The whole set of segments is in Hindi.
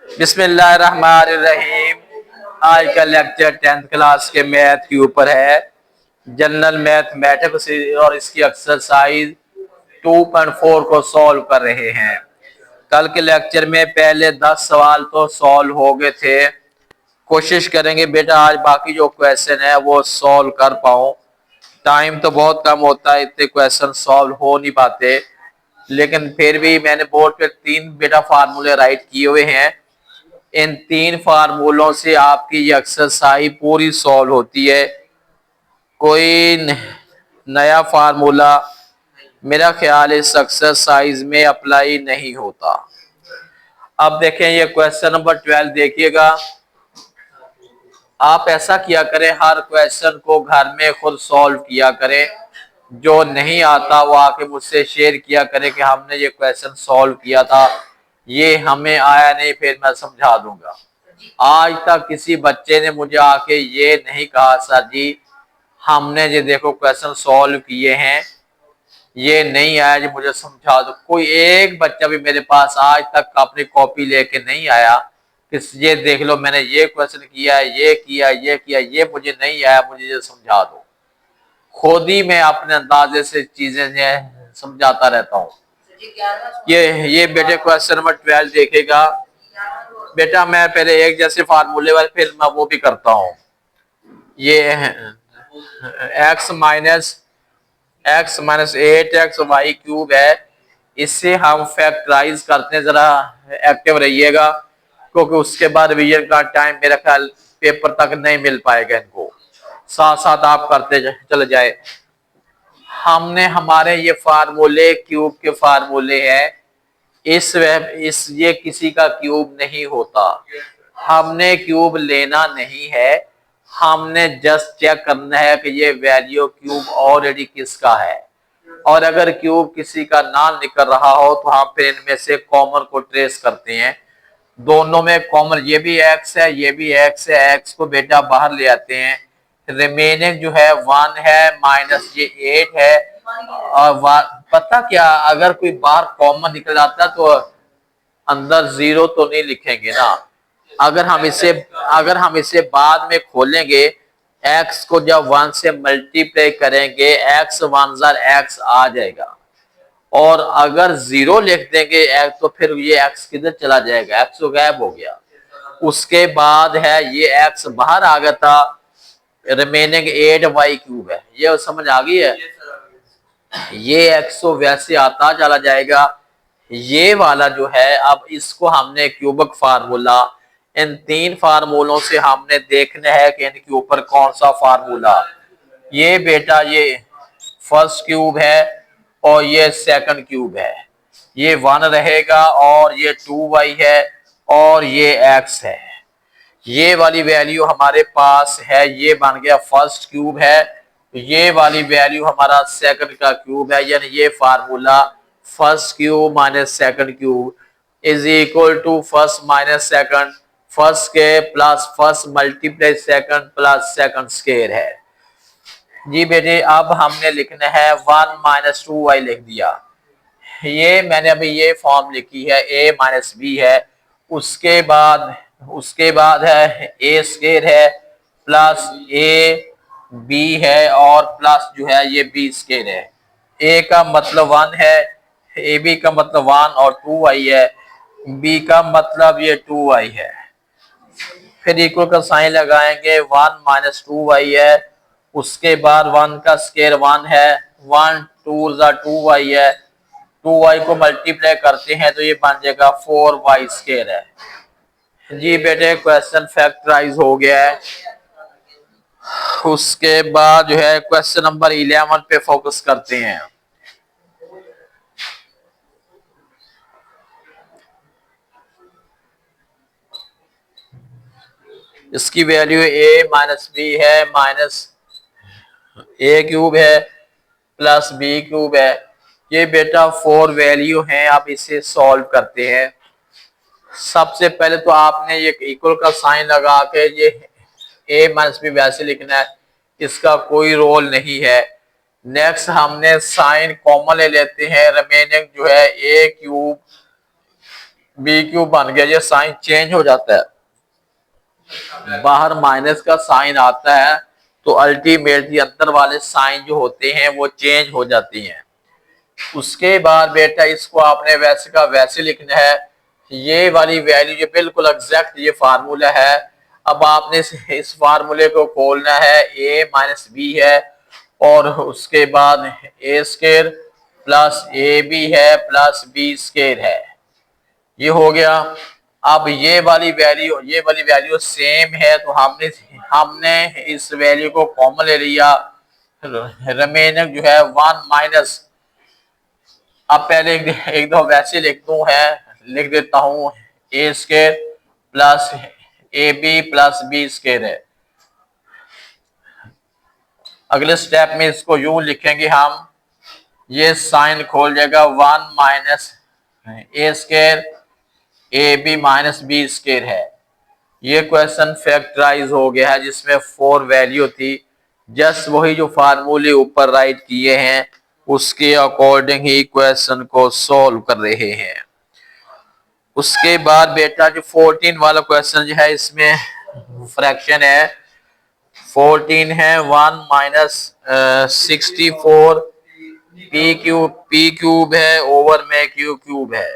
बिस्मिल्लाहिर्रहमानिर्रहीम। आज का लेक्चर 10th क्लास के मैथ के ऊपर है, जनरल मैथमेटिक्स, और इसकी एक्सरसाइज 2.4 को सॉल्व कर रहे हैं। कल के लेक्चर में पहले 10 सवाल तो सॉल्व हो गए थे। कोशिश करेंगे बेटा आज बाकी जो क्वेश्चन है वो सॉल्व कर पाऊं। टाइम तो बहुत कम होता है, इतने क्वेश्चन सॉल्व हो नहीं पाते, लेकिन फिर भी मैंने बोर्ड पे 3 बेटा फार्मूले राइट किए हुए हैं। इन 3 फार्मूलों से आपकी ये एक्सरसाइज पूरी सॉल्व होती है। कोई नया फार्मूला मेरा ख्याल इस एक्सरसाइज में अप्लाई नहीं होता। अब देखें ये क्वेश्चन नंबर 12 देखिएगा। आप ऐसा किया करें, हर क्वेश्चन को घर में खुद सॉल्व किया करें। जो नहीं आता वो आके मुझसे शेयर किया करें कि हमने ये क्वेश्चन सॉल्व किया था, ये हमें आया नहीं, फिर मैं समझा दूंगा। आज तक किसी बच्चे ने मुझे आके ये नहीं कहा सर जी हमने ये देखो क्वेश्चन सॉल्व किए हैं, ये नहीं आया जी मुझे समझा दो। कोई एक बच्चा भी मेरे पास आज तक अपनी कॉपी लेके नहीं आया कि ये देख लो मैंने ये क्वेश्चन किया, ये किया, ये किया, ये मुझे नहीं आया, मुझे ये समझा दो। खुद ही मैं अपने अंदाजे से चीजें समझाता रहता हूँ। ये बेटे क्वेश्चन नंबर 12 देखेगा बेटा। मैं पहले एक जैसे फार्मूले वाले फिर मैं वो भी करता हूँ। ये x माइनस 8xy³ है, इससे हम फैक्टराइज करते हैं। जरा एक्टिव रहिएगा क्योंकि उसके बाद रिवीजन का टाइम मेरा ख्याल पेपर तक नहीं मिल पाएगा। इनको साथ साथ आप करते चले जाए। हमने हमारे ये फार्मूले क्यूब के फार्मूले हैं, इस ये किसी का क्यूब नहीं होता। हमने क्यूब लेना नहीं है, हमने जस्ट चेक करना है कि ये वैल्यू क्यूब ऑलरेडी किसका है। और अगर क्यूब किसी का ना निकल रहा हो तो हम फिर इनमें से कॉमन को ट्रेस करते हैं। दोनों में कॉमन, ये भी एक्स है, ये भी एक्स है, एक्स को बेटा बाहर ले आते हैं। रिमेनिंग जो है 1 है, माइनस ये 8 है। और पता क्या, अगर कोई बाहर कॉमन निकल जाता तो अंदर 0 तो नहीं लिखेंगे ना। अगर हम इसे बाद में खोलेंगे, x को जब 1 से मल्टीप्लाई करेंगे, x 1 x आ जाएगा। और अगर 0 लिख देंगे x तो फिर ये x किधर चला जाएगा, x तो गायब हो गया। उसके बाद है ये x बाहर आ गया था, रिमेनिंग 8y³ है। ये समझ आ गई है। ये x तो वैसे आता चला जाएगा। ये वाला जो है, अब इसको हमने क्यूबिक फार्मूला, इन 3 फार्मूलों से हमने देखना है कि इनके ऊपर कौन सा फार्मूला। ये बेटा ये फर्स्ट क्यूब है और ये सेकंड क्यूब है। ये 1 रहेगा और ये 2y है और ये x है। ये वाली वैल्यू हमारे पास है, ये बन गया फर्स्ट क्यूब है। ये वाली वैल्यू हमारा सेकंड का क्यूब है, यानी ये formula first cube minus second cube is equal to first minus second, first के plus first multiply second plus second square है। जी बेटे, अब हमने लिखना है 1 माइनस 2y लिख दिया। ये मैंने अभी ये फॉर्म लिखी है, a माइनस बी है। उसके बाद है a स्क्वायर है प्लस a b है और प्लस जो है ये b स्क्वायर है। a का मतलब 1 है, ab का मतलब 1 और 2y है, b का मतलब ये 2y है। फिर इक्वल का साइन लगाएंगे, 1 माइनस 2y है। उसके बाद 1 का स्क्वायर 1 है, 1 2 2y है। 2y को मल्टीप्लाई करते हैं तो ये बन जाएगा 4y स्क्वायर है। जी बेटे, क्वेश्चन फैक्टराइज हो गया है। उसके बाद जो है क्वेश्चन नंबर 11 पे फोकस करते हैं। इसकी वैल्यू a माइनस बी है, माइनस a³ है प्लस b³ है। ये बेटा 4 वैल्यू हैं। आप इसे सॉल्व करते हैं। सबसे पहले तो आपने ये इक्वल का साइन लगा के ये a माइनस बी वैसे लिखना है, इसका कोई रोल नहीं है। नेक्स्ट हमने साइन कॉमन ले लेते हैं, रिमेनिंग जो है a³ बी क्यूब बन गया। ये साइन चेंज हो जाता है, बाहर माइनस का साइन आता है तो अल्टीमेटली अंदर वाले साइन जो होते हैं वो चेंज हो जाती हैं। उसके बाद बेटा इसको आपने वैसे का वैसे लिखना है। ये वाली वैल्यू जो बिल्कुल एग्जैक्ट ये फार्मूला है। अब आपने इस फार्मूले को खोलना है, a माइनस बी है और उसके बाद ए स्केयर प्लस ए बी है प्लस बी स्केयर है। ये हो गया। अब ये वाली वैल्यू सेम है तो हमने हमने इस वैल्यू को कॉमन ले लिया। रिमेनिंग जो है 1 माइनस, अब पहले एक दो वैसे लिख देता हूं, A square plus A B plus B square है। अगले स्टेप में इसको यूं लिखेंगे हम, ये साइन खोल जाएगा 1 minus a square a b minus b square है। ये क्वेश्चन फैक्टराइज हो गया है जिसमें 4 वैल्यू थी। जस्ट वही जो फार्मूले ऊपर राइट किए हैं उसके अकॉर्डिंग ही क्वेश्चन को सॉल्व कर रहे हैं। उसके बाद बेटा जो 14 वाला क्वेश्चन जो है इसमें फ्रैक्शन है। 14 है 1 माइनस 64 पी क्यूब है ओवर में क्यू क्यूब है।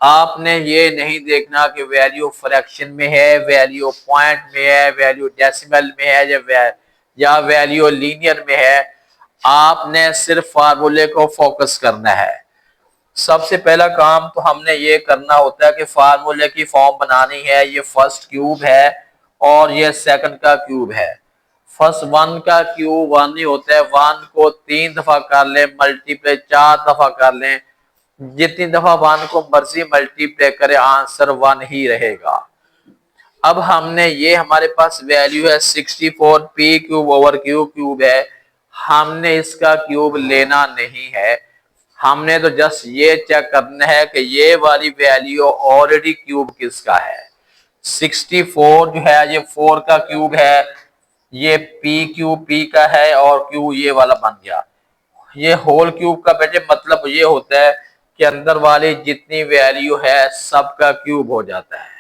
आपने ये नहीं देखना कि वैल्यू फ्रैक्शन में है, वैल्यू पॉइंट में है, वैल्यू डेसिमल में है या वैल्यू लीनियर में है। आपने सिर्फ फार्मूले को फोकस करना है। सबसे पहला काम तो हमने ये करना होता है कि फार्मूले की फॉर्म बनानी है। ये फर्स्ट क्यूब है और ये सेकंड का क्यूब है। फर्स्ट 1 का क्यूब 1 ही होता है। 1 को 3 दफा कर लें, मल्टीप्लाई 4 दफा कर लें, जितनी दफा 1 को मर्जी मल्टीप्लाई करे आंसर 1 ही रहेगा। अब हमने ये हमारे पास वैल्यू है 64 P cube over Q cube है। हमने इसका क्यूब लेना नहीं है, हमने तो जस्ट ये चेक करना है कि ये वाली वैल्यू ऑलरेडी क्यूब किसका है। 64 जो है ये 4 का क्यूब है, ये पी क्यूब पी का है और क्यू ये वाला बन गया। ये होल क्यूब का बेटे मतलब ये होता है कि अंदर वाली जितनी वैल्यू है सबका क्यूब हो जाता है।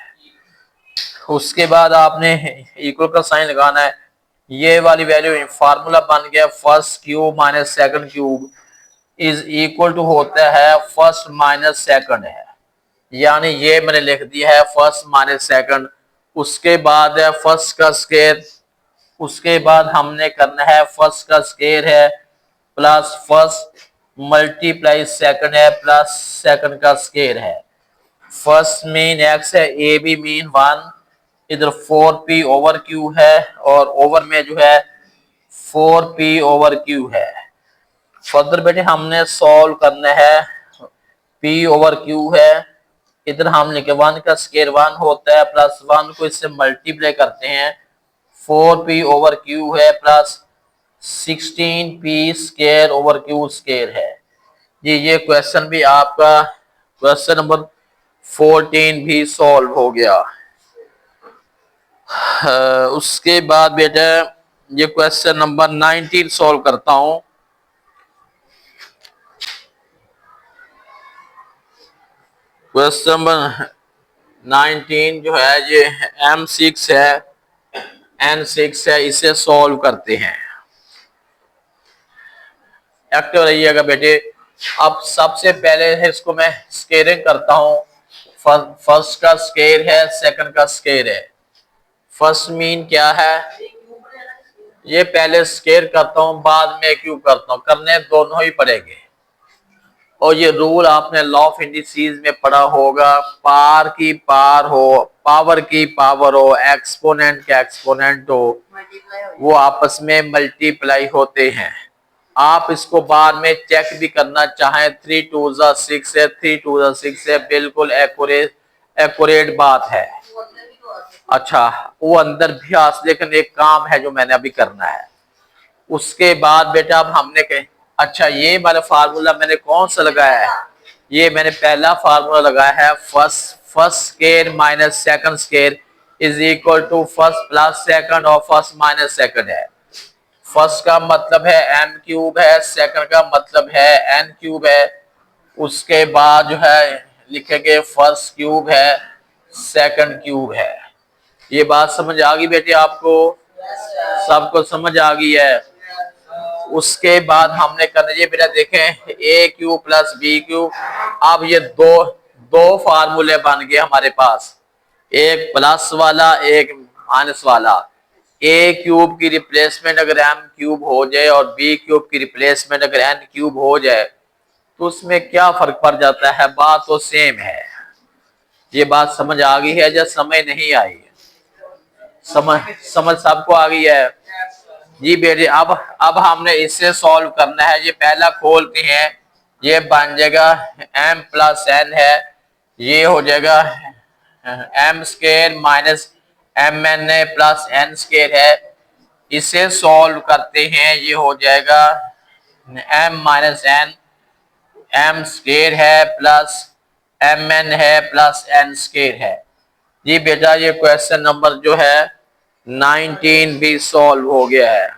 उसके बाद आपने इक्वल का साइन लगाना है। ये वाली वैल्यू फार्मूला बन गया, first cube minus second cube is equal to होता है फर्स्ट माइनस सेकंड है, यानी ये मैंने लिख दिया है फर्स्ट माइनस सेकंड। उसके बाद है फर्स्ट का स्क्वायर, उसके बाद हमने करना है फर्स्ट का स्क्वायर है प्लस फर्स्ट मल्टीप्लाई सेकंड है प्लस सेकंड का स्क्वायर है। फर्स्ट मीन एक्स है, ए बी मीन 1, इधर 4p ओवर क्यू है और ओवर में जो है 4p ओवर क्यू है। फर्दर बेटे हमने सॉल्व करना है, p ओवर क्यू है, इधर हम लिखे 1 का स्क्वायर 1 होता है प्लस 1 को इससे मल्टीप्लाई करते हैं 4p ओवर क्यू है plus 16p square over Q square है। ये क्वेश्चन भी आपका क्वेश्चन नंबर 14 भी सॉल्व हो गया। उसके बाद बेटा ये क्वेश्चन नंबर 19 सॉल्व करता हूं। क्वेश्चन नंबर 19 जो है ये M6 है, N6 है, इसे सॉल्व करते हैं। एक्टिव रहिएगा बेटे। अब सबसे पहले इसको मैं स्केयरिंग करता हूं। फर्स्ट का स्केयर है, सेकंड का स्केयर है। फर्स्ट मीन क्या है, ये पहले स्केयर करता हूं बाद में क्यूब करता हूं, करने दोनों ही पड़ेंगे। और ये रूल आपने लॉ ऑफ इंडिसेस में पढ़ा होगा, पार की पार हो, पावर की पावर हो, एक्सपोनेंट का एक्सपोनेंट हो, वो आपस में मल्टीप्लाई होते हैं। आप इसको बाद में चेक भी करना चाहें, 3 2 6 है, 3 2 6 है, बिल्कुल एक्यूरेट बात है। अच्छा वो अंदर भी आ, लेकिन एक काम है जो मैंने अभी करना है। उसके बाद बेटा अब हमने कहे, अच्छा ये वाला फार्मूला मैंने कौन सा लगाया है, ये मैंने पहला फार्मूला लगाया है first square minus second square is equal to first plus second और फर्स्ट माइनस सेकंड है। फर्स्ट का मतलब है m क्यूब है, सेकंड का मतलब है n क्यूब है। उसके बाद जो है लिखेंगे फर्स्ट क्यूब है, सेकंड क्यूब है। ये बात समझ आ गई बेटे आपको? सबको समझ आ गई है? उसके बाद हमने करना ये बेटा देखें ए क्यूब प्लस बी क्यूब। अब ये दो दो फार्मूले बन गए हमारे पास, एक प्लस वाला एक माइनस वाला। ए क्यूब की रिप्लेसमेंट अगर एम क्यूब हो जाए और बी क्यूब की रिप्लेसमेंट अगर एन क्यूब हो जाए तो उसमें क्या फर्क पड़ जाता है? बात तो सेम है। ये बात समझ आ गई है या समझ नहीं आई? समझ सबको आ गई है जी बेटे। अब हमने इससे सॉल्व करना है। ये पहला खोलते हैं, ये बन जाएगा m प्लस एन है, ये हो जाएगा m square minus m n a plus n square है। इसे सॉल्व करते हैं, ये हो जाएगा m minus n, m square है प्लस एम एन है प्लस एन स्केयर है। जी बेटा ये क्वेश्चन नंबर जो है 19 भी सॉल्व हो गया है।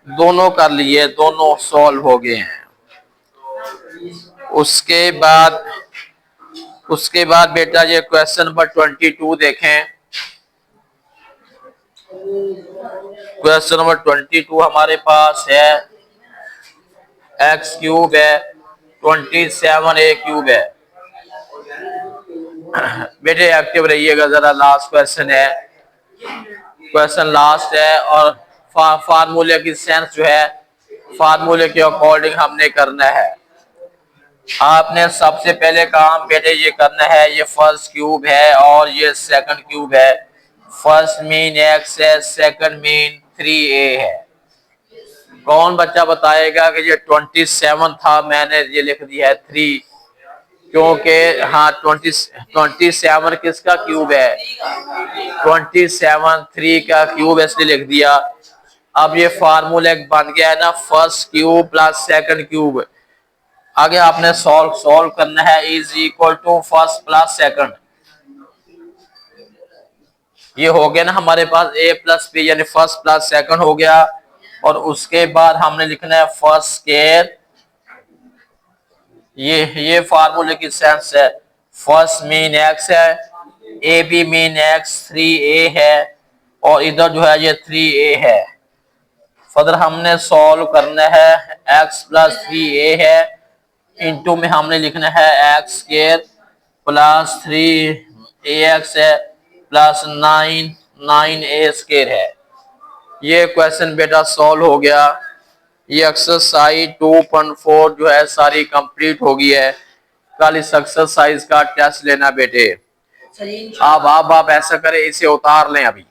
दोनों कर लिए, दोनों सॉल्व हो गए हैं। उसके बाद बेटा ये क्वेश्चन नंबर 22 देखें। क्वेश्चन नंबर 22 हमारे पास है एक्स क्यूब है 27 ए क्यूब है। बेटे एक्टिव रहिएगा जरा, लास्ट क्वेश्चन है, क्वेश्चन लास्ट है और फार्मूले की सेंस जो है फार्मूले के अकॉर्डिंग हमने करना है। आपने सबसे पहले काम बेटे ये करना है, ये फर्स्ट क्यूब है और ये सेकंड क्यूब है। फर्स्ट मीन एक्स है, सेकंड मीन 3a है। कौन बच्चा बताएगा कि ये 27 था, मैंने ये लिख दिया है 3, क्योंकि हाँ 27 किसका क्यूब है? 27 3 का क्यूब इसलिए लिख दिया। अब ये फार्मूला बन गया है ना, first cube plus second cube. आगे आपने सॉल्व करना है, is equal to first plus second. ये हो गया ना हमारे पास a प्लस बी यानी फर्स्ट प्लस सेकंड हो गया। और उसके बाद हमने लिखना है फर्स्ट स्केयर, ये फार्मूले की सेंस है। फर्स्ट मीन एक्स है, A B mean x 3a है और इधर जो है ये 3a है। फर्दर हमने सॉल्व करना है, x प्लस 3a है, इनटू में हमने लिखना है एक्स स्क्वायर प्लस 3ax है प्लस 9a स्क्वायर है। ये क्वेश्चन बेटा सॉल्व हो गया। ये एक्सरसाइज 2.4 जो है सारी कंप्लीट हो गई है। कल इस एक्सरसाइज का टेस्ट लेना बेटे। अब आप ऐसा करें, इसे उतार लें अभी।